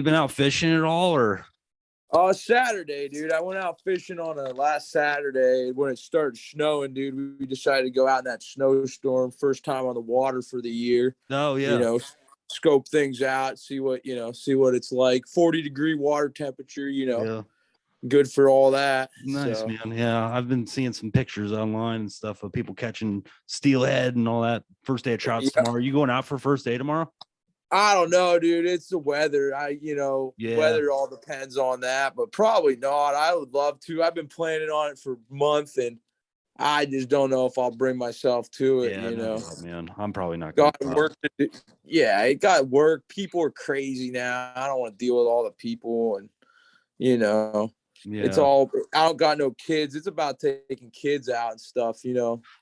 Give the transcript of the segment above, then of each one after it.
you been out fishing at all, or? Saturday, dude. I went out fishing on a last Saturday when it started snowing, dude. We decided to go out in that snowstorm. First time on the water for the year. Oh You yeah. know, scope things out, see what it's like. 40-degree water temperature. Yeah. Good for all that. Nice, So, man. Yeah, I've been seeing some pictures online and stuff of people catching steelhead and all that. First day of trouts yeah. tomorrow. You going out for first day tomorrow? I don't know, dude. It's the weather. Yeah. Weather all depends on that, but probably not. I would love to. I've been planning on it for a month, and I just don't know if I'll bring myself to it. Yeah, no doubt, man. I'm probably not going Got to. work to do. Yeah, it got work. People are crazy now. I don't want to deal with all the people, and it's Yeah, all. I don't got no kids. It's about taking kids out and stuff.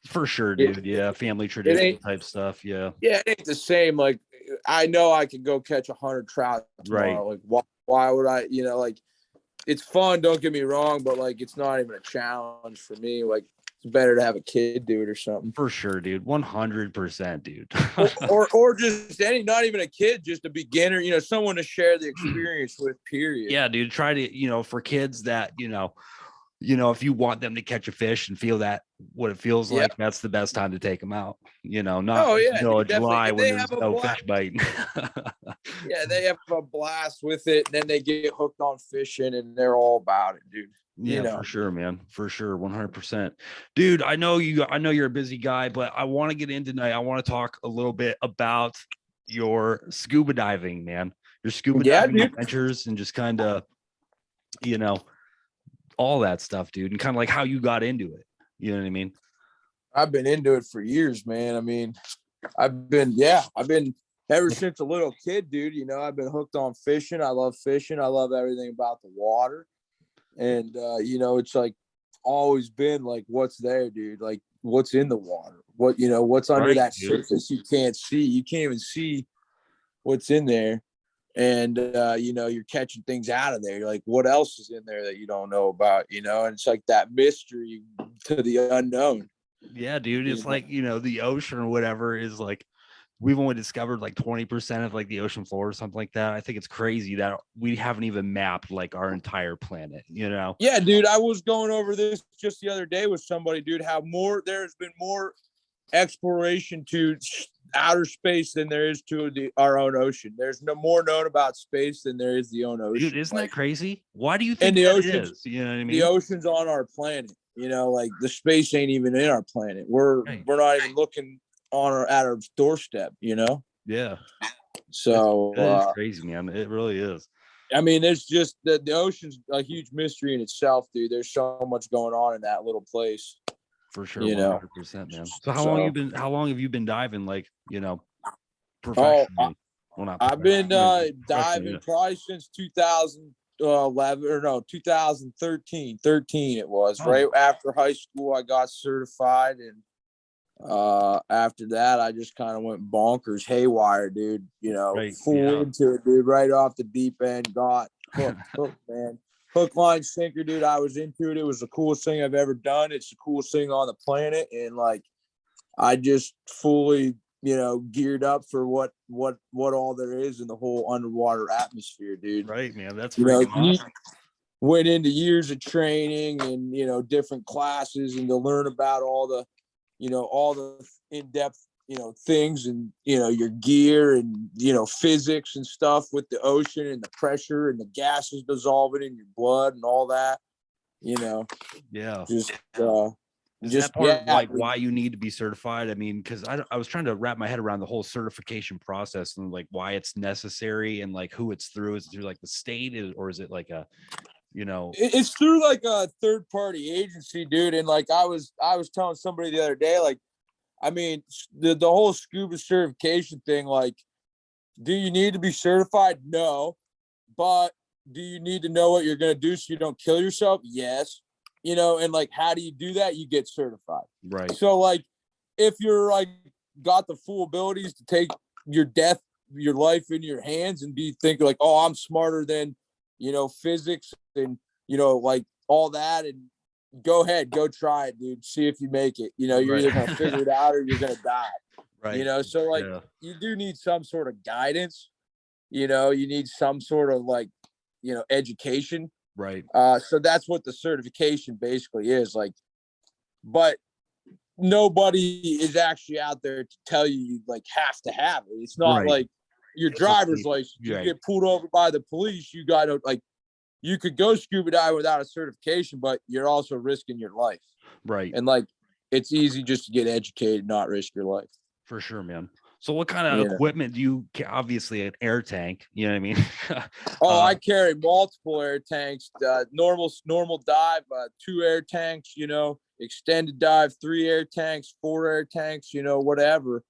for sure, It, dude. Yeah, family it tradition ain't. type stuff. Yeah, Yeah, it ain't the same. Like, I know I could go catch 100 trout right. tomorrow. Like, why would I? Like, it's fun. Don't get me wrong, but like, it's not even a challenge for me. Like, it's better to have a kid do it or something. For sure, dude. 100%, dude. or just not even a kid, just a beginner. Someone to share the experience with. Period. Yeah, dude. Try to, for kids that if you want them to catch a fish and feel that what it feels Yeah. like, that's the best time to take them out. Not Oh yeah, middle of definitely. July And when they there's have a no blast. fish biting. Yeah, they have a blast with it, and then they get hooked on fishing, and they're all about it, dude. Yeah, for sure, man. For sure. 100%. Dude, I know you're a busy guy, but I want to get in tonight. I want to talk a little bit about your scuba diving, man. Your scuba diving dude. adventures and just kind of, all that stuff, dude, and kind of like how you got into it. You know what I mean? I've been into it for years, man. I mean, I've been ever since a little kid, dude. I've been hooked on fishing. I love fishing. I love everything about the water. And it's like always been like, what's there, dude? Like, what's in the water? What's under that surface? You can't see. You can't even see what's in there. And you're catching things out of there. You're like, what else is in there that you don't know about? And it's like that mystery to the unknown. Yeah, dude. It's like, the ocean or whatever is like, we've only discovered like 20% of like the ocean floor or something like that. I think it's crazy that we haven't even mapped like our entire planet, Yeah, dude. I was going over this just the other day with somebody, dude, how there's been more exploration to outer space than there is to our own ocean. There's no more known about space than there is the own ocean. Dude, isn't that crazy? Why do you think the that ocean is? You know what I mean? The ocean's on our planet. Like the space ain't even in our planet. We're not even looking at our doorstep. Yeah. So it's crazy, man. It really is. I mean, there's just the ocean's a huge mystery in itself, dude. There's so much going on in that little place. For sure, 100%, man. So how long have you been diving, like, professionally? I've been diving probably since 2011 or no, 2013. 13 it was. Right after high school I got certified, and after that I just kind of went bonkers, haywire, dude. Into it, dude, right off the deep end. Got hooked, man. Hook, line, sinker, dude. I was into it. It was the coolest thing I've ever done. It's the coolest thing on the planet. And like, I just fully, geared up for what all there is in the whole underwater atmosphere, dude. Right, man. That's awesome. Went into years of training and, different classes, and to learn about all the in-depth, things, and, your gear and, physics and stuff with the ocean and the pressure and the gases dissolving in your blood and all that, Yeah. Is that part of like why you need to be certified? I mean, because I was trying to wrap my head around the whole certification process and like why it's necessary and like who it's through. Is it through like the state, or is it like a, It's through like a third party agency, dude. And like I was telling somebody the other day, like, I mean, the whole scuba certification thing, like, do you need to be certified? No. But do you need to know what you're going to do so you don't kill yourself? Yes. And like, how do you do that? You get certified. Right. So like, if you're like got the full abilities to take your life in your hands and be thinking like, oh, I'm smarter than, physics and, like all that, and go ahead, go try it, dude. See if you make it. You're either going to figure it out or you're going to die. Right. So like, you do need some sort of guidance. you need some sort of like, education. Right. So that's what the certification basically is like, but nobody is actually out there to tell you like have to have it. It's not like your driver's license. You get pulled over by the police, you got to like, you could go scuba dive without a certification, but you're also risking your life. Right. And like, it's easy just to get educated, not risk your life. For sure, man. So what kind of equipment do you, obviously an air tank, you know what I mean? I carry multiple air tanks, normal dive, 2 air tanks, extended dive, 3 air tanks, 4 air tanks, whatever.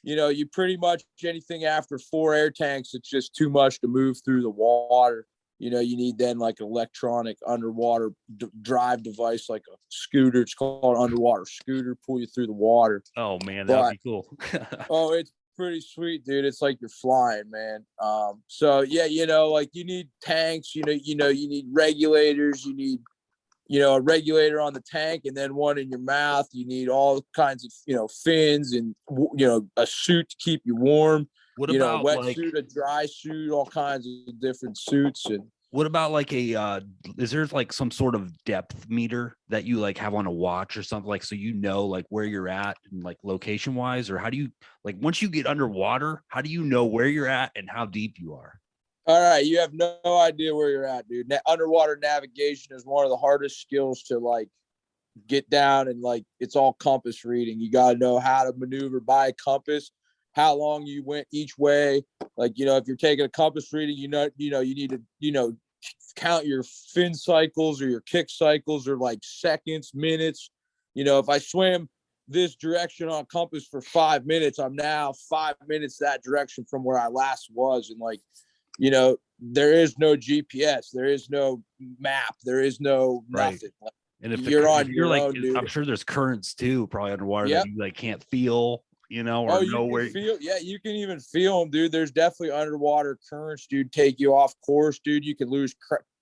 You pretty much anything after 4 air tanks, it's just too much to move through the water. You need then like an electronic underwater drive device, like a scooter. It's called underwater scooter, pull you through the water. Oh man, that'd be cool. Oh, it's pretty sweet, dude. It's like you're flying, man. So yeah, like you need tanks, you need regulators, you need, a regulator on the tank and then one in your mouth. You need all kinds of, fins and, a suit to keep you warm. What about a wetsuit, a dry suit, all kinds of different suits. And what about like is there like some sort of depth meter that you like have on a watch or something, like, so like where you're at and like location wise, or how do you, like, once you get underwater, how do you know where you're at and how deep you are? All right, you have no idea where you're at, dude. Underwater navigation is one of the hardest skills to like get down, and like it's all compass reading. You got to know how to maneuver by a compass, how long you went each way. Like, if you're taking a compass reading, you need to, count your fin cycles or your kick cycles, or like seconds, minutes. If I swim this direction on compass for 5 minutes, I'm now 5 minutes that direction from where I last was. And like, there is no GPS, there is no map, there is no nothing. Like, and if you're on if your like, own, dude. I'm sure there's currents too, probably underwater that you like can't feel, or you can feel. Yeah, you can even feel them, dude. There's definitely underwater currents, dude. Take you off course, dude. You can lose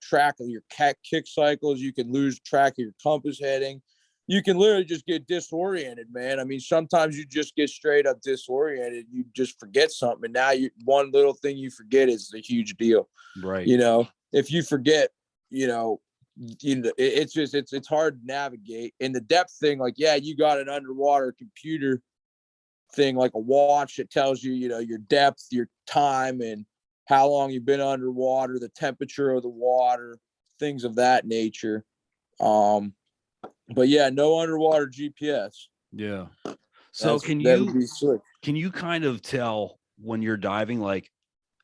track of your kick cycles. You can lose track of your compass heading. You can literally just get disoriented, man. I mean, sometimes you just get straight up disoriented. You just forget something, and now one little thing you forget is a huge deal. Right. If you forget, it's hard to navigate. And the depth thing, like, yeah, you got an underwater computer thing, like a watch that tells you, your depth, your time, and how long you've been underwater, the temperature of the water, things of that nature. But yeah, no underwater GPS. Yeah. So can you kind of tell when you're diving, like,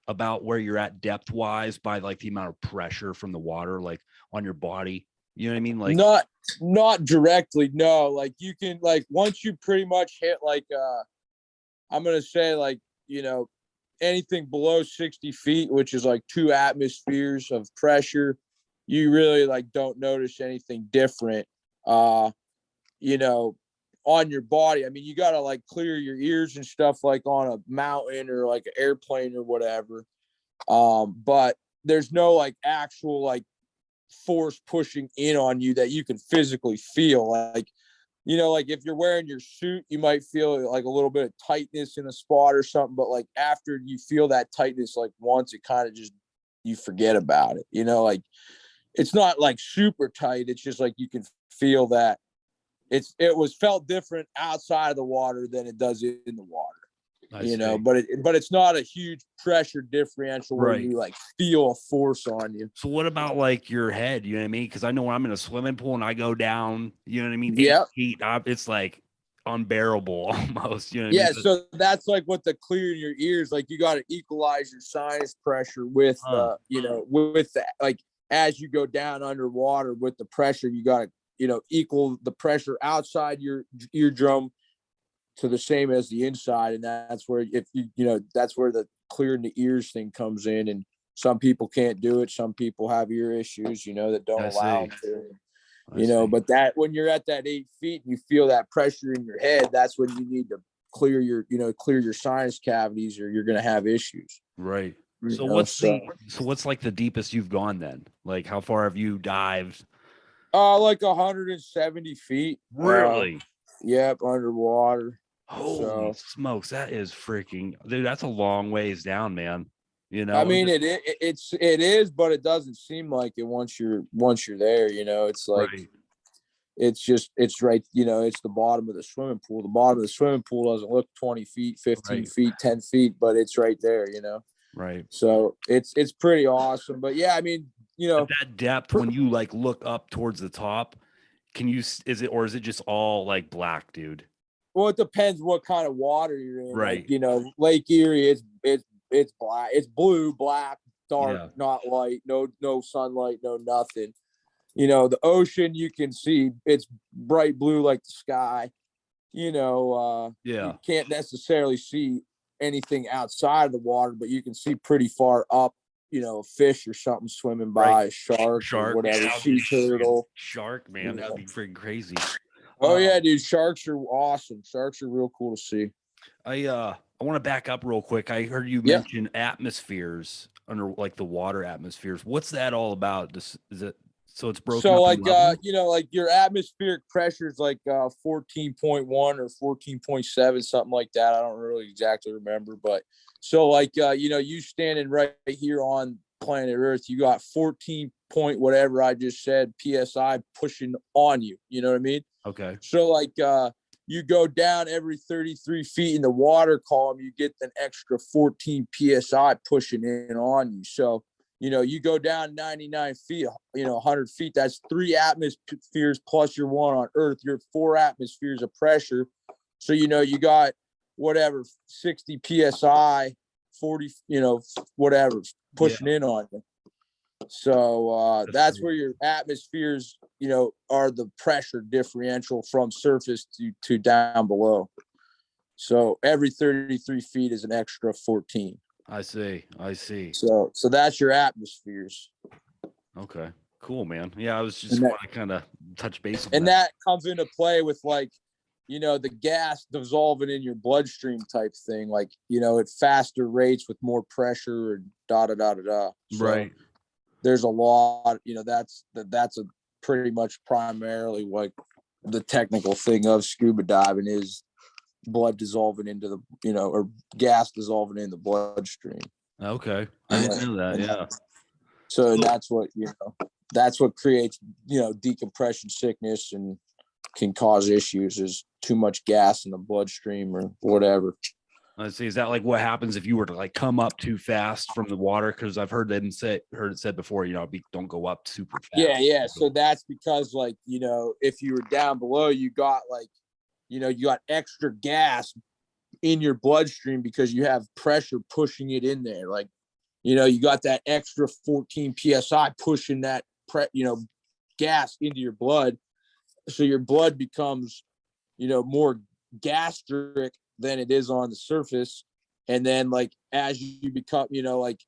about where you're at depth wise by like the amount of pressure from the water, like on your body? You know what I mean? Like, not directly. No, like you can, like, once you pretty much hit like, I'm going to say like, anything below 60 feet, which is like 2 atmospheres of pressure, you really like don't notice anything different. On your body. I mean, you got to like clear your ears and stuff like on a mountain or like an airplane or whatever. But there's no like actual like force pushing in on you that you can physically feel. Like, like if you're wearing your suit, you might feel like a little bit of tightness in a spot or something. But like after you feel that tightness, like once, it kind of just, you forget about it. Like it's not like super tight. It's just like you can feel that it was felt different outside of the water than it does in the water. But it's not a huge pressure differential where you like feel a force on you. So what about like your head? You know what I mean? Because I know when I'm in a swimming pool and I go down, you know what I mean? 8 feet, it's like unbearable almost. You know what I mean? So that's like what the clearing your ears, like you got to equalize your sinus pressure with with that, like as you go down underwater with the pressure, you got to equal the pressure outside your eardrum to the same as the inside. And that's where, if that's where the clearing the ears thing comes in. And some people can't do it. Some people have ear issues, that don't allow them to, but that when you're at that 8 feet and you feel that pressure in your head, that's when you need to clear your sinus cavities, or you're going to have issues. Right. So what's like the deepest you've gone then? Like how far have you dived? Like 170 feet. Really? Yep, underwater. Holy smokes, that is freaking, dude. That's a long ways down, man. You I know, mean, it is, but it doesn't seem like it once you're there. You know, it's like right. it's right. You know, it's the bottom of the swimming pool. The bottom of the swimming pool doesn't look 20 feet, 15 Right. feet, 10 feet, but it's right there. You know, Right. so it's pretty awesome. But yeah, I mean, you know, At that depth, when you like look up towards the top, can you, is it just all like black, dude? well, it depends what kind of water you're in. Like, Right. you know, Lake Erie, it's black, it's blue, black, dark, Yeah. not light, no sunlight, no nothing. You know, the ocean, you can see it's bright blue like the sky. You know, Yeah. you can't necessarily see anything outside of the water, but you can see pretty far up. You know, a fish or something swimming by, Right. a shark or Shark. whatever, Yeah. sea turtle. Shark, You man. That'd know. be freaking crazy. Oh yeah, dude, sharks are awesome. Sharks are real cool to see. I want to back up real quick. I heard you Yeah. mention atmospheres under like the water atmospheres. What's that all about? Is it so it's broken So up in like levels? you know, like your atmospheric pressure is like 14.1 or 14.7, something like that. I don't really exactly remember, but so like you know, you standing right here on planet Earth, you got 14 point whatever I just said PSI pushing on you. You know what I mean? Okay. So like you go down every 33 feet in the water column, you get an extra 14 PSI pushing in on you. So, you know, you go down 99 feet, you know, 100 feet, that's 3 atmospheres plus your one on Earth. You're 4 atmospheres of pressure. So, you know, you got whatever, 60 PSI, 40, you know, whatever, pushing in on you. So that's cool. where your atmospheres, you know, are the pressure differential from surface to down below. So every 33 feet is an extra 14. I see. So that's your atmospheres. Okay. Cool, man. Yeah, I was just want to kind of touch base on and that comes into play with like, you know, the gas dissolving in your bloodstream type thing, like, you know, at faster rates with more pressure and da da da da da. So, right. there's a lot, you know, that's a pretty much primarily like the technical thing of scuba diving is blood dissolving into the, you know, or gas dissolving in the bloodstream. Okay. I didn't know that. Yeah. So that's what, you know, that's what creates, you know, decompression sickness and can cause issues is too much gas in the bloodstream or whatever. Let's see. Is that like what happens if you were to like come up too fast from the water? Because I've heard it said before, you know, don't go up super fast. Yeah. So that's because, like, you know, if you were down below, you got like, you know, you got extra gas in your bloodstream because you have pressure pushing it in there. Like, you know, you got that extra 14 psi pushing that you know, gas into your blood. So your blood becomes, you know, more gastric than it is on the surface. And then like as you become, you know, like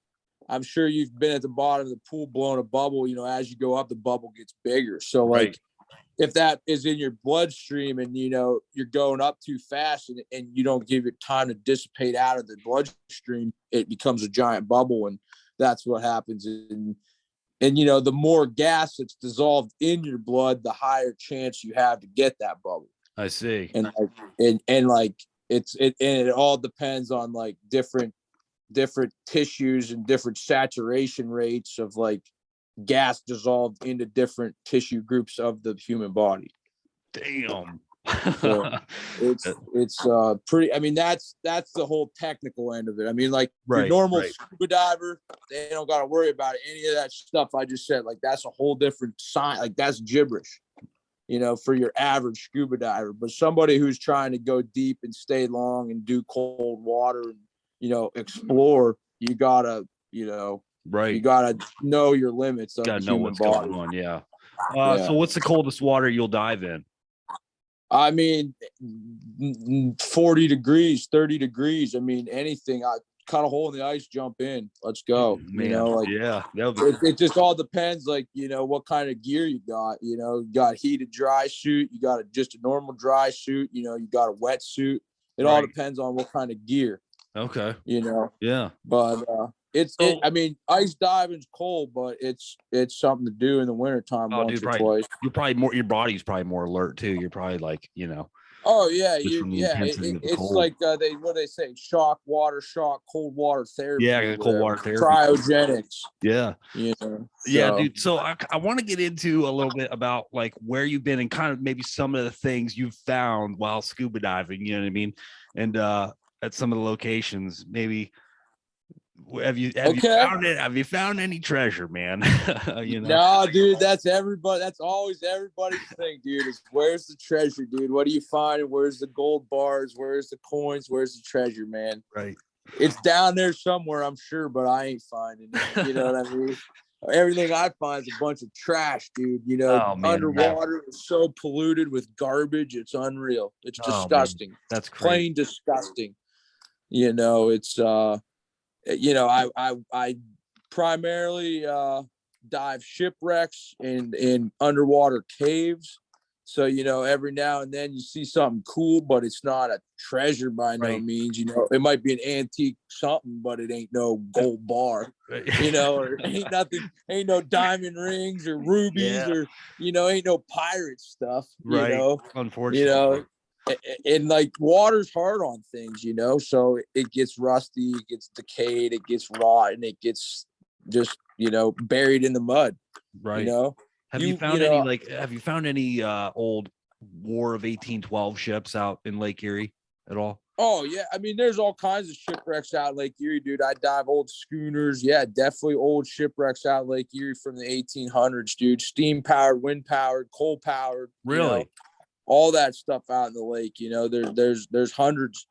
I'm sure you've been at the bottom of the pool blowing a bubble, you know, as you go up, the bubble gets bigger. So like right. if that is in your bloodstream and, you know, you're going up too fast and you don't give it time to dissipate out of the bloodstream, it becomes a giant bubble. And that's what happens. And, you know, the more gas that's dissolved in your blood, the higher chance you have to get that bubble. I see. And like it all depends on like different tissues and different saturation rates of like gas dissolved into different tissue groups of the human body. Damn. So it's pretty, I mean, that's the whole technical end of it. I mean, like your normal scuba diver, they don't got to worry about any of that stuff I just said. Like that's a whole different science. Like that's gibberish, you know, for your average scuba diver. But somebody who's trying to go deep and stay long and do cold water and, you know, explore, you gotta, you know, you gotta know your limits of the human body. Going on. Yeah. So what's the coldest water you'll dive in? I mean, 40 degrees, 30 degrees. I mean, anything. I cut a hole in the ice, jump in. Let's go. Man, you know, like yeah, it just all depends, like, you know, what kind of gear you got. You know, you got heated dry suit, you got just a normal dry suit, you know, you got a wet suit. It all depends on what kind of gear. Okay. You know. Yeah. But I mean, ice diving's cold, but it's something to do in the wintertime once or twice. You're probably more, your body's probably more alert too. You're probably like, you know, Oh yeah, just from the intensity of the it's cold. like they say, shock, water shock, cold water therapy, Yeah, or cold whatever, water therapy. cryogenics. Yeah. You know, Yeah, so dude. So I want to get into a little bit about like where you've been and kind of maybe some of the things you've found while scuba diving, you know what I mean? And at some of the locations, maybe have you okay. found it? Have you found any treasure, man? You know? No, dude, that's everybody. That's always everybody's thing, dude. Is where's the treasure, dude? What do you find? Where's the gold bars? Where's the coins? Where's the treasure, man? Right. It's down there somewhere, I'm sure, but I ain't finding it. You know what I mean? Everything I find is a bunch of trash, dude. You know, Oh man. underwater is so polluted with garbage. It's unreal. It's Oh man. disgusting. That's crazy. Plain disgusting. You know, it's I primarily dive shipwrecks in underwater caves. So, you know, every now and then you see something cool, but it's not a treasure by no means. You know, it might be an antique something, but it ain't no gold bar, you know, or ain't no diamond rings or rubies or, you know, ain't no pirate stuff, you know, unfortunately. and like water's hard on things, you know, so it gets rusty, it gets decayed, it gets rotten, it gets just, you know, buried in the mud, you know. Have you found any old War of 1812 ships out in Lake Erie at all? Oh yeah, I mean, there's all kinds of shipwrecks out in Lake Erie, dude. I dive old schooners. Yeah, definitely old shipwrecks out in Lake Erie from the 1800s, dude. Steam powered, wind powered, coal powered. Really? You know, all that stuff out in the lake. You know, there's hundreds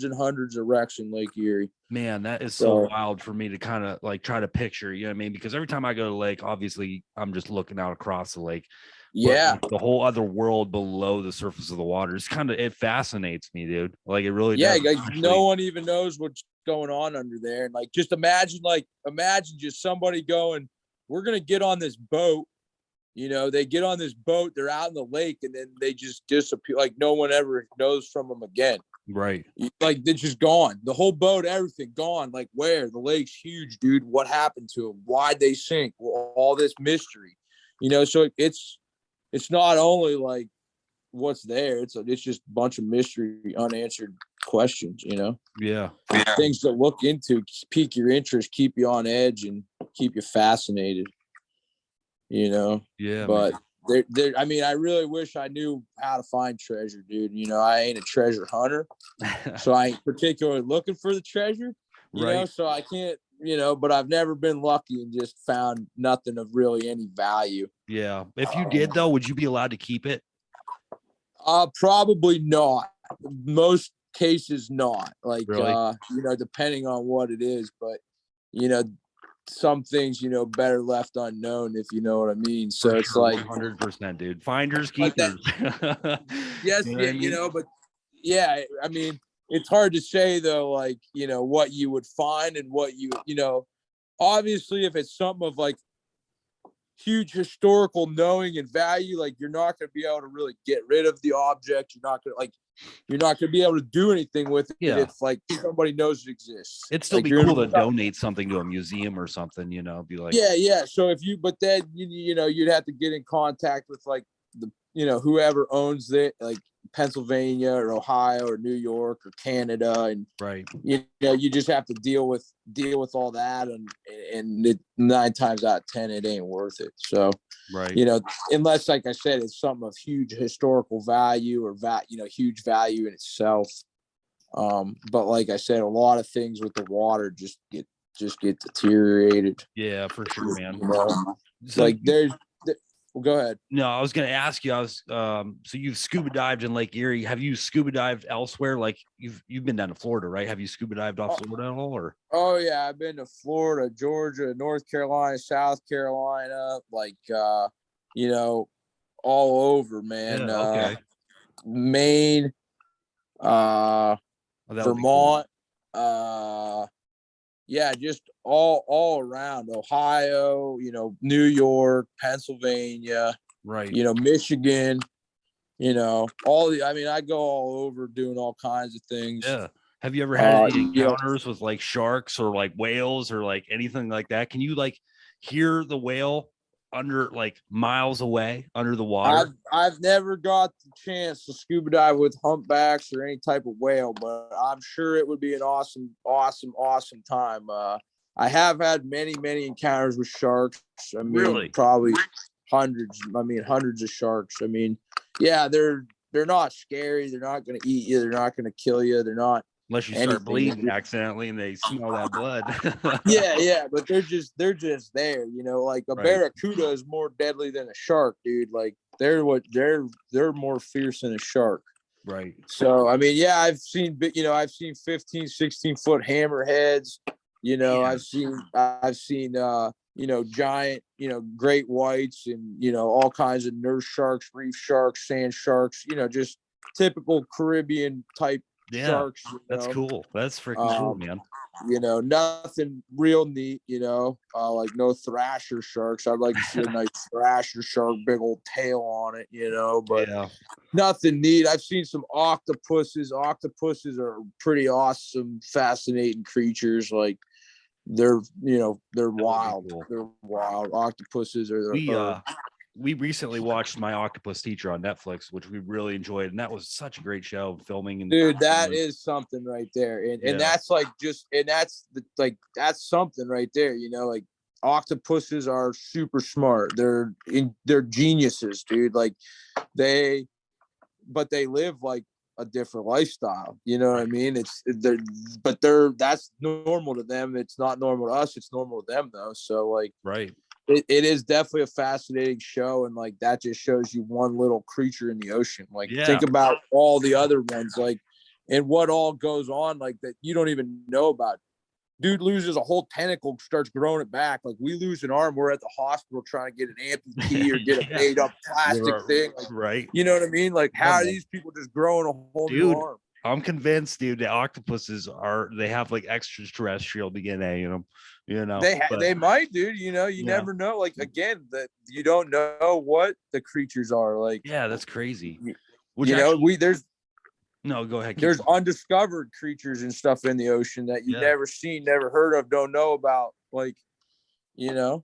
and hundreds of wrecks in Lake Erie. Man, that is so wild for me to kind of like try to picture, you know what I mean? Because every time I go to the lake, obviously I'm just looking out across the lake. Yeah. But the whole other world below the surface of the water is kind of, it fascinates me, dude. Like it really does. Yeah, like no one even knows what's going on under there. And like just imagine just somebody going, we're gonna get on this boat. You know, they get on this boat, they're out in the lake, and then they just disappear. Like no one ever knows from them again. Right. Like they're just gone. The whole boat, everything gone. Like where? The lake's huge, dude. What happened to them? Why'd they sink? Well, all this mystery. You know, so it's not only like what's there, it's just a bunch of mystery, unanswered questions, you know. Yeah. Things to look into, pique your interest, keep you on edge, and keep you fascinated. You know. Yeah. But there I mean, I really wish I knew how to find treasure, dude. You know, I ain't a treasure hunter, so I ain't particularly looking for the treasure, you know, so I can't, you know, but I've never been lucky and just found nothing of really any value. Yeah. If you did though, would you be allowed to keep it? Probably not. Most cases not. Like Really? you know, depending on what it is, but you know, some things, you know, better left unknown, if you know what I mean. So it's like 100%, dude. Finders keepers. Yes, you know what I mean? you know, but yeah, I mean, it's hard to say though, like, you know, what you would find and what you know, obviously if it's something of like huge historical knowing and value, like you're not going to be able to really get rid of the object. You're not going to be able to do anything with it if like somebody knows it exists. It'd still like, be cool to donate something to a museum or something, you know, be like, yeah. So if you, but then you know, you'd have to get in contact with like the, you know, whoever owns it, like Pennsylvania or Ohio or New York or Canada, and you know, you just have to deal with all that, and it, 9 times out of 10 it ain't worth it. So you know, unless, like I said, it's something of huge historical value or you know, huge value in itself. But like I said, a lot of things with the water just get deteriorated. Yeah, for sure, man. You know? So like well, go ahead. No, I was going to ask you. So you've scuba dived in Lake Erie. Have you scuba dived elsewhere? Like you've been down to Florida, right? Have you scuba dived off Florida at all? Or yeah, I've been to Florida, Georgia, North Carolina, South Carolina, like you know, all over, man. Maine, Vermont, yeah, just all around Ohio, you know, New York, Pennsylvania, you know, Michigan, you know, I mean, I go all over doing all kinds of things. Yeah. Have you ever had any encounters with like sharks or like whales or like anything like that? Can you like hear the whale under like miles away under the water? I've never got the chance to scuba dive with humpbacks or any type of whale, but I'm sure it would be an awesome, awesome, awesome time. I have had many encounters with sharks. I mean, Really? probably hundreds. I mean, hundreds of sharks. I mean, yeah, they're not scary. They're not going to eat you. They're not going to kill you. They're not Unless you start anything. bleeding accidentally and they smell that blood. Yeah, but they're just there, you know, like a Right. barracuda is more deadly than a shark, dude. Like they're more fierce than a shark. Right. So, I mean, yeah, I've seen 15, 16 foot hammerheads, you know, Yeah. I've seen giant, great whites and, all kinds of nurse sharks, reef sharks, sand sharks, just typical Caribbean type sharks. That's cool. That's freaking cool, man. Nothing real neat, like no thrasher sharks. I'd like to see a nice thrasher shark, big old tail on it, but nothing neat. I've seen some octopuses. Octopuses are pretty awesome, fascinating creatures. Like they're wild. Cool. They're wild. Octopuses are we recently watched My Octopus Teacher on Netflix, which we really enjoyed, and that was such a great show, filming. And dude, that is something right there, and that's like that's something right there. Like octopuses are super smart. They're geniuses, dude. Like they live like a different lifestyle. You know what I mean? That's normal to them. It's not normal to us. It's normal to them though. So like, right. It is definitely a fascinating show, and like that just shows you one little creature in the ocean. Like think about all the other ones, like, and what all goes on, like that you don't even know about. Dude loses a whole tentacle, starts growing it back. Like we lose an arm, we're at the hospital trying to get an amputee or get a made up plastic thing. Like, right. You know what I mean? Like how are these people just growing a whole new arm? I'm convinced, dude, the octopuses they have like extraterrestrial DNA in them. They might, dude. You never know. Like again, that you don't know what the creatures are. Like that's crazy. No, go ahead. There's undiscovered creatures and stuff in the ocean that you've never seen, never heard of, don't know about. Like, Yeah,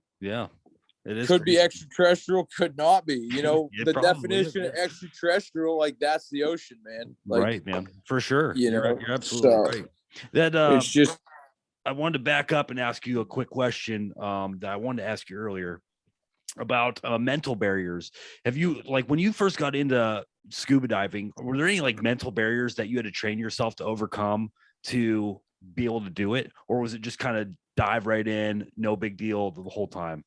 it is. Could be extraterrestrial, could not be. The definition is. of extraterrestrial, like that's the ocean, man. Like, right, man, for sure. You're absolutely right. That it's just. I wanted to back up and ask you a quick question that I wanted to ask you earlier about mental barriers. Have you, like, when you first got into scuba diving, were there any like mental barriers that you had to train yourself to overcome to be able to do it? Or was it just kind of dive right in, no big deal the whole time?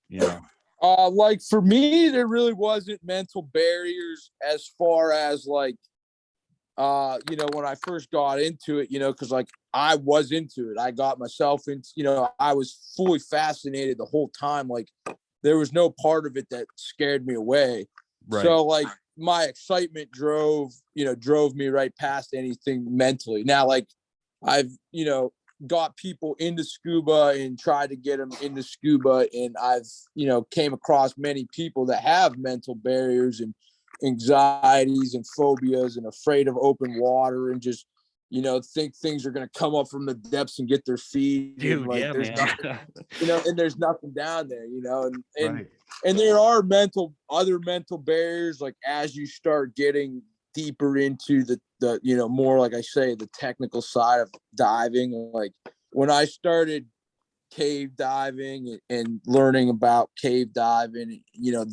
Like for me, there really wasn't mental barriers as far as like, when I first got into it, because like I was into it. I got myself into, I was fully fascinated the whole time. Like there was no part of it that scared me away. Right. So like my excitement drove me right past anything mentally. Now, like I've, got people into scuba and tried to get them into scuba. And I've, came across many people that have mental barriers and anxieties and phobias and afraid of open water and just think things are going to come up from the depths and get their feet. Dude, and, like, yeah, there's man. nothing, and there's nothing down there, and right. And there are other mental barriers, like as you start getting deeper into the more, like I say, the technical side of diving. Like when I started cave diving and learning about cave diving,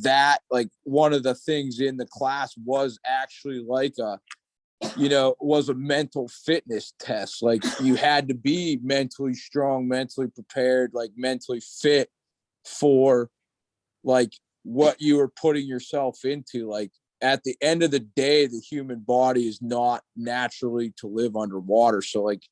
that like one of the things in the class was actually like was a mental fitness test. Like you had to be mentally strong, mentally prepared, like mentally fit for like what you were putting yourself into. Like at the end of the day, the human body is not naturally to live underwater. So like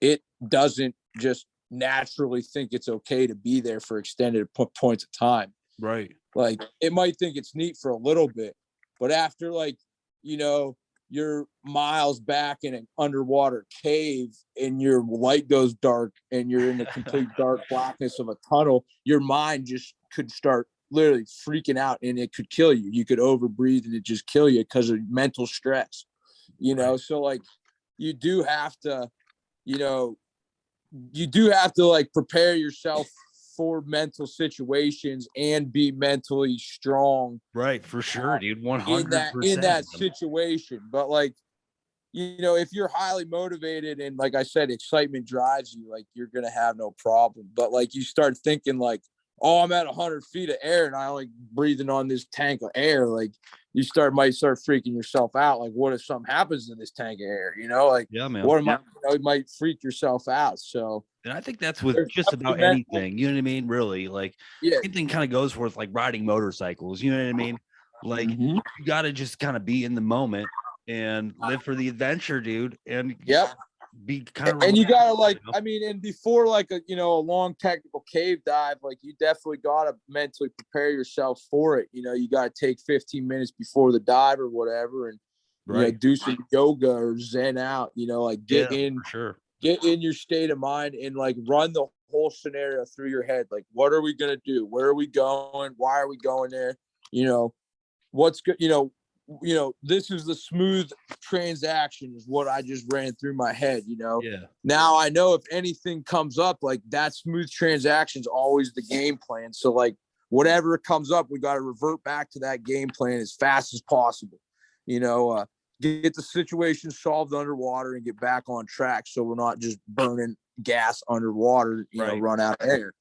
it doesn't just naturally think it's okay to be there for extended points of time. Right. Like it might think it's neat for a little bit, but after like, you're miles back in an underwater cave and your light goes dark and you're in the complete dark blackness of a tunnel, your mind just could start literally freaking out and it could kill you. You could overbreathe and it just kill you because of mental stress, Right. So like you do have to like prepare yourself for mental situations and be mentally strong. Right, for sure, dude. 100%. In that situation. But like, if you're highly motivated and like I said, excitement drives you, like you're gonna have no problem. But like you start thinking like, oh, I'm at 100 feet of air and I only breathing on this tank of air. Like you might start freaking yourself out. Like, what if something happens in this tank of air? Like, yeah, man. What am I? You might freak yourself out. So, and I think that's with just about anything. You know what I mean? Really, like, same thing kind of goes with like riding motorcycles. You know what I mean? Like, you got to just kind of be in the moment and live for the adventure, dude. And be kind of, and you gotta like, I mean, and before like a long technical cave dive, like you definitely gotta mentally prepare yourself for it. You gotta take 15 minutes before the dive or whatever, and do some yoga or zen out. Like get in your state of mind and like run the whole scenario through your head. Like, what are we gonna do? Where are we going? Why are we going there? What's good? This is the smooth transaction is what I just ran through my head, Now I know if anything comes up, like that smooth transaction is always the game plan. So like whatever comes up, we got to revert back to that game plan as fast as possible, get the situation solved underwater and get back on track. So we're not just burning gas underwater, run out of air.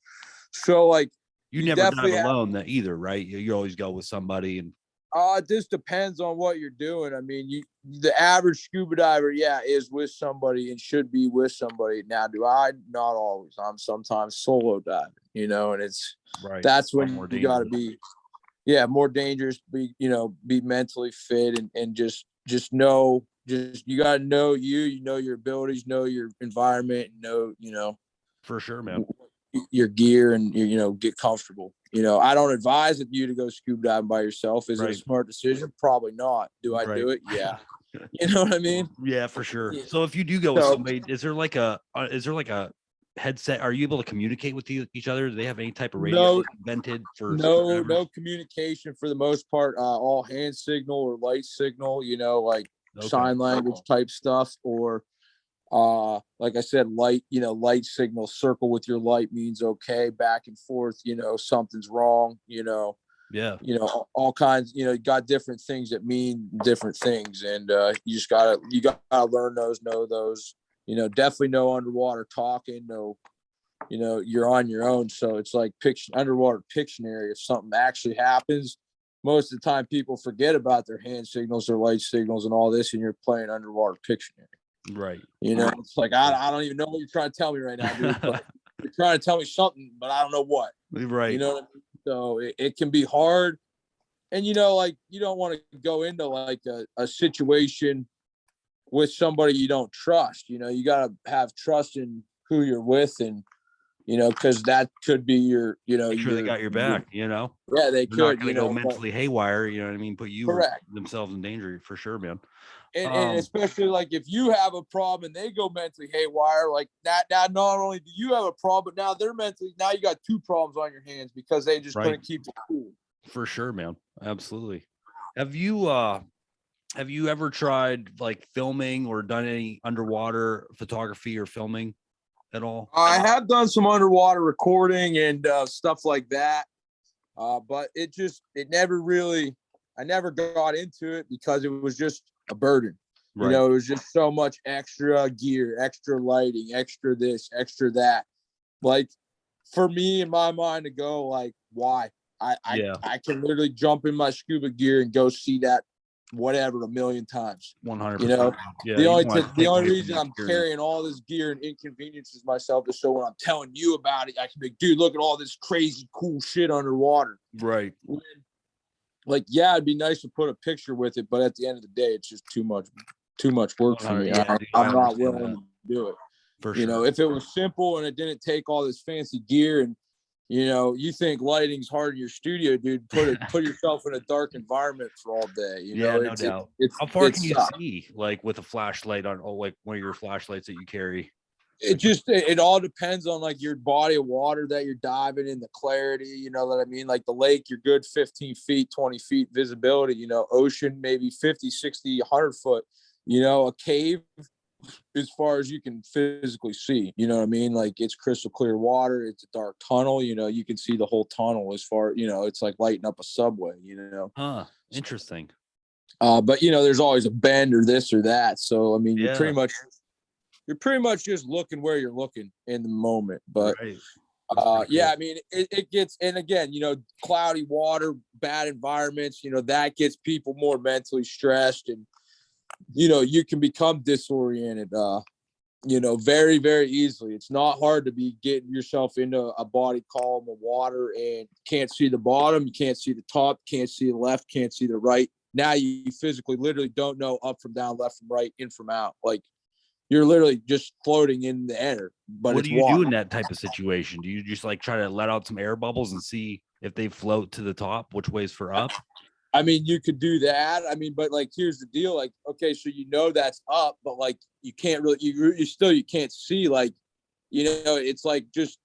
So like, you never dive alone either, right? You always go with somebody and, it just depends on what you're doing. I mean, the average scuba diver, is with somebody and should be with somebody. Now, do I? Not always. I'm sometimes solo diving, and it's that's when you got to be, more dangerous. Be mentally fit and just know, you got to know your abilities, know your environment, for sure, man, your gear and get comfortable. I don't advise you to go scuba diving by yourself. Is it a smart decision? Probably not. Do I do it? Yeah. You know what I mean? Yeah, for sure. So if you do go with somebody, is there like a headset? Are you able to communicate with each other? Do they have any type of radio invented for? No communication for the most part. All hand signal or light signal, sign language type stuff, or like I said, light signal. Circle with your light means okay, back and forth, something's wrong, all kinds, you got different things that mean different things. And you gotta learn those, know those, definitely know underwater talking, you're on your own. So it's like underwater Pictionary. If something actually happens, most of the time people forget about their hand signals, their light signals and all this, and you're playing underwater Pictionary. Right. It's like, I don't even know what you're trying to tell me right now, dude. But you're trying to tell me something, but I don't know what. Right. You know what I mean? So it can be hard. And, like, you don't want to go into like a situation with somebody you don't trust. You got to have trust in who you're with and, because that could be your, make sure they got your back, Yeah, they They're could. not going to go mentally haywire, you know what I mean? Put themselves in danger for sure, man. And especially like if you have a problem and they go mentally haywire, like that, not only do you have a problem, but now they're now you got two problems on your hands because they just couldn't keep it cool. For sure, man. Absolutely. Have you ever tried like filming or done any underwater photography or filming at all? I have done some underwater recording and stuff like that. But it I never got into it because it was just a burden. It was just so much extra gear, extra lighting, extra this, extra that. Like for me, in my mind, to go like, why? I can literally jump in my scuba gear and go see that whatever a million times. 100%. The only reason I'm carrying all this gear and inconveniences myself is so when I'm telling you about it, I can be, dude, look at all this crazy cool shit underwater. Right. Like, yeah, it'd be nice to put a picture with it, but at the end of the day, it's just too much work for me. I'm not willing to do it. For sure. If it was simple and it didn't take all this fancy gear and, you think lighting's hard in your studio, dude, put yourself in a dark environment for all day. No doubt. How far can you see, like with a flashlight on, like one of your flashlights that you carry? It all depends on like your body of water that you're diving in, the clarity, you know what I mean? Like the lake, you're good 15 feet, 20 feet visibility, ocean, maybe 50, 60, 100 foot, a cave, as far as you can physically see, you know what I mean? Like it's crystal clear water. It's a dark tunnel, you know, you can see the whole tunnel as far, you know, it's like lighting up a subway, you know? Huh. Interesting. But you know, there's always a bend or this or that. So, I mean, you're Yeah. pretty much just looking where you're looking in the moment. But Right. yeah, Cool. I mean, it gets, and again, you know, cloudy water, bad environments, you know, that gets people more mentally stressed, and you know, you can become disoriented, you know, very, very easily. It's not hard to be getting yourself into a body column of water and can't see the bottom, you can't see the top, can't see the left, can't see the right. Now you physically literally don't know up from down, left from right, in from out. Like you're literally just floating in the air, but What it's do you do water. in that type of situation? Do you just like try to let out some air bubbles and see if they float to the top, which way's for up? I mean, you could do that. I mean, but like, here's the deal. Like, okay, so you know that's up, but like, you can't really, you can't see. Like, you know, it's like just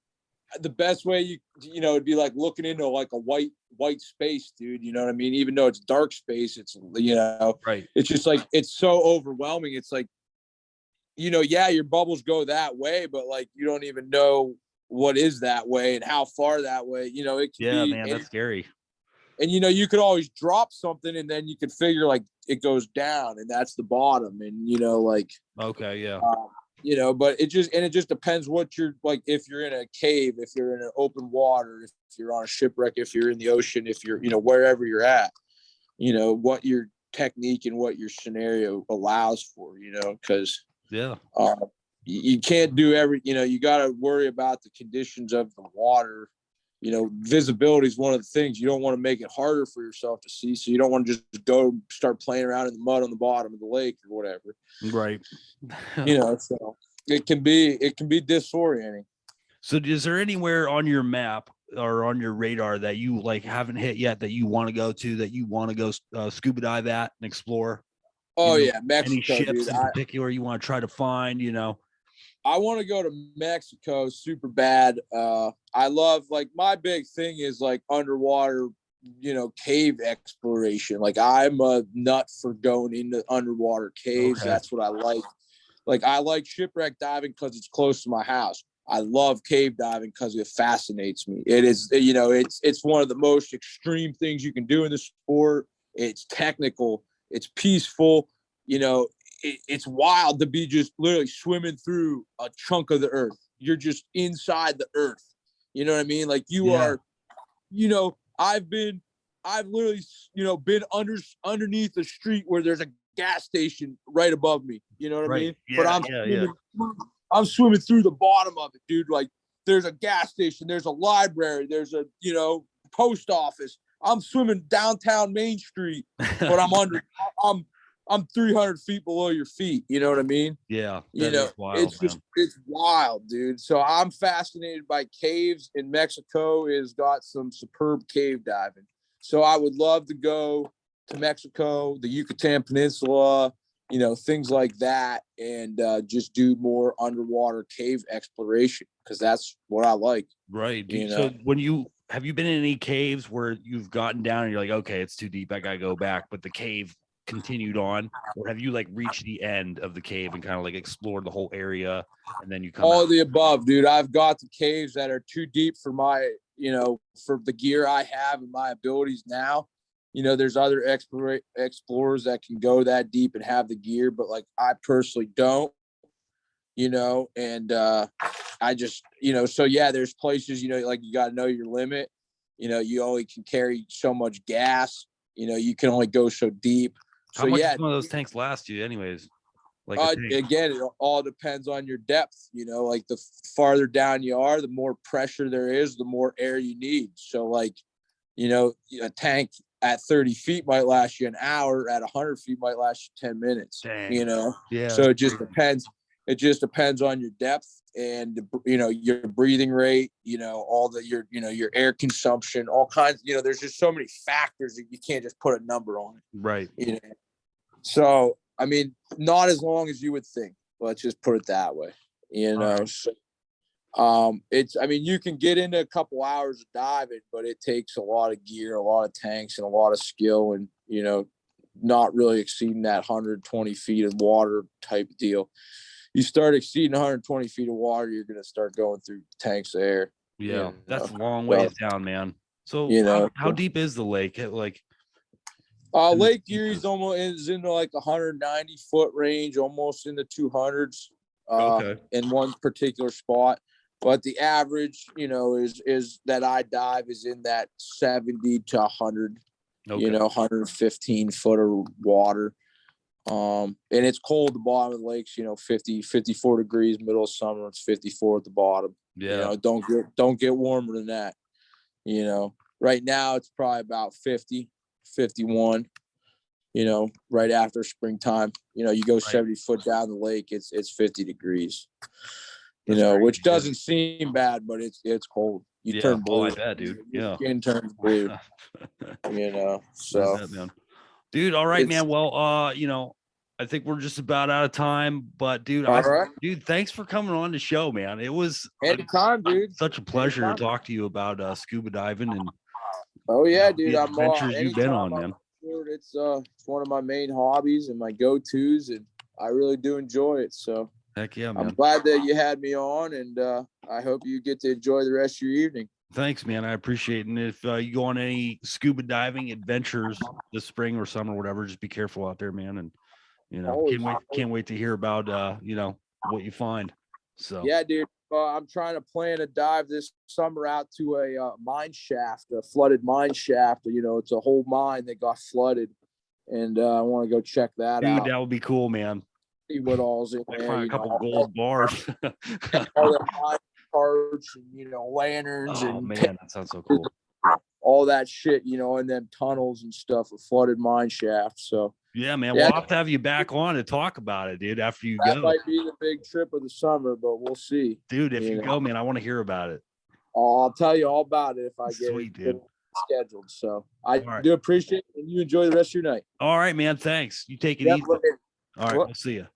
the best way you know, it'd be like looking into like a white space, dude. You know what I mean? Even though it's dark space, it's, you know, Right. it's just like it's so overwhelming. It's like, you know, yeah, your bubbles go that way, but like you don't even know what is that way and how far that way. You know, it can Yeah, be, man, that's scary. and you know, you could always drop something and then you could figure like it goes down and that's the bottom, and you know, like Okay, yeah. you know, but it just depends what you're like. If you're in a cave, if you're in an open water, if you're on a shipwreck, if you're in the ocean, if you're, you know, wherever you're at, you know, what your technique and what your scenario allows for, you know, because Yeah. you can't do you know, you got to worry about the conditions of the water. You know, visibility is one of the things. You don't want to make it harder for yourself to see, so you don't want to just go start playing around in the mud on the bottom of the lake or whatever. Right. You know, so it can be disorienting. So is there anywhere on your map or on your radar that you like haven't hit yet that you want to go to, that you want to go scuba dive at and explore? Oh You know, yeah, any Mexico, ships dude. in particular you want to try to find, you know? I want to go to Mexico super bad. I love, like, my big thing is like underwater, you know, cave exploration. Like I'm a nut for going into underwater caves. Okay. That's what I like. Like I like shipwreck diving because it's close to my house. I love cave diving because it fascinates me. It is, you know, it's one of the most extreme things you can do in the sport. It's technical. It's peaceful. You know, it's wild to be just literally swimming through a chunk of the earth. You're just inside the earth. You know what I mean? Like you Yeah. are, you know, I've literally, you know, been underneath a street where there's a gas station right above me. You know what I Right. mean? Yeah. But Yeah. I'm swimming through the bottom of it, dude. Like there's a gas station, there's a library, there's a, you know, post office. I'm swimming downtown Main Street, but I'm 300 feet below your feet. You know what I mean? Yeah. You That know, is wild, man. it's wild, dude. So I'm fascinated by caves, and Mexico has got some superb cave diving. So I would love to go to Mexico, the Yucatan Peninsula, you know, things like that, and just do more underwater cave exploration because that's what I like. Right. You So know, when you have you been in any caves where you've gotten down and you're like, okay, it's too deep, I gotta go back, but the cave continued on, or have you like reached the end of the cave and kind of like explored the whole area and then you come all out? of the above, dude. I've got the caves that are too deep for my, you know, for the gear I have and my abilities now. You know, there's other explorers that can go that deep and have the gear, but like I personally don't, you know, and I just, you know, so yeah, there's places, you know, like you got to know your limit. You know, you only can carry so much gas. You know, you can only go so deep. How So much yeah, does one of those tanks last you, anyways? Like a tank. again, it all depends on your depth. You know, like the farther down you are, the more pressure there is, the more air you need. So, like, you know, a tank at 30 feet might last you an hour. At 100 feet might last you 10 minutes. Dang. You know, Yeah. so it just depends. It just depends on your depth and, you know, your breathing rate. You know, all the you know, your air consumption, all kinds. You know, there's just so many factors that you can't just put a number on it. Right. You know, so I mean, not as long as you would think. Let's just put it that way. You know, right. so, it's, I mean, you can get into a couple hours of diving, but it takes a lot of gear, a lot of tanks, and a lot of skill, and, you know, not really exceeding that 120 feet of water type deal. you start exceeding 120 feet of water, you're going to start going through tanks of air. Yeah, that's a long So, ways down, man. So you know, how deep is the lake? Like Lake Erie's almost is into like 190-foot range, almost in the 200s in one particular spot. But the average, you know, is that I dive is in that 70 to 100, you know, 115 foot of water. And it's cold at the bottom of the lakes, you know, 54 degrees, middle of summer, it's 54 at the bottom. Yeah. You know, don't get warmer than that. You know, right now it's probably about 50, 51, you know, right after springtime. You know, you go 70 foot down the lake, it's 50 degrees. You know, which doesn't seem bad, but it's cold. You turn blue. Oh, I bet, dude. Your skin turns blue. You know, so bet, man. Dude, all right, man. Well, you know, I think we're just about out of time, but dude, dude, thanks for coming on the show, man. It was anytime, dude. Such a pleasure to talk to you about scuba diving and dude, I'm adventures you've been on, man. It's one of my main hobbies and my go-tos, and I really do enjoy it. So heck yeah, man. I'm glad that you had me on, and I hope you get to enjoy the rest of your evening. Thanks, man. I appreciate it. And if you go on any scuba diving adventures this spring or summer, or whatever, just be careful out there, man. And you know, can't wait to hear about you know, what you find. So yeah, dude. I'm trying to plan a dive this summer out to a mine shaft, a flooded mine shaft. You know, it's a whole mine that got flooded, and I want to go check that out. Dude, that would be cool, man. See what all's in there. Find a couple gold bars. All the mine parts and, you know, lanterns. Oh, man, that sounds so cool. All that shit, you know, and then tunnels and stuff, a flooded mine shaft. So yeah, man, we'll have to have you back on to talk about it, dude. After you go, that might be the big trip of the summer, but we'll see, dude. If you go, man, I want to hear about it. I'll tell you all about it if I get it scheduled. So I do appreciate it, and you enjoy the rest of your night. All right, man. Thanks. You take it easy. All right, we'll see you.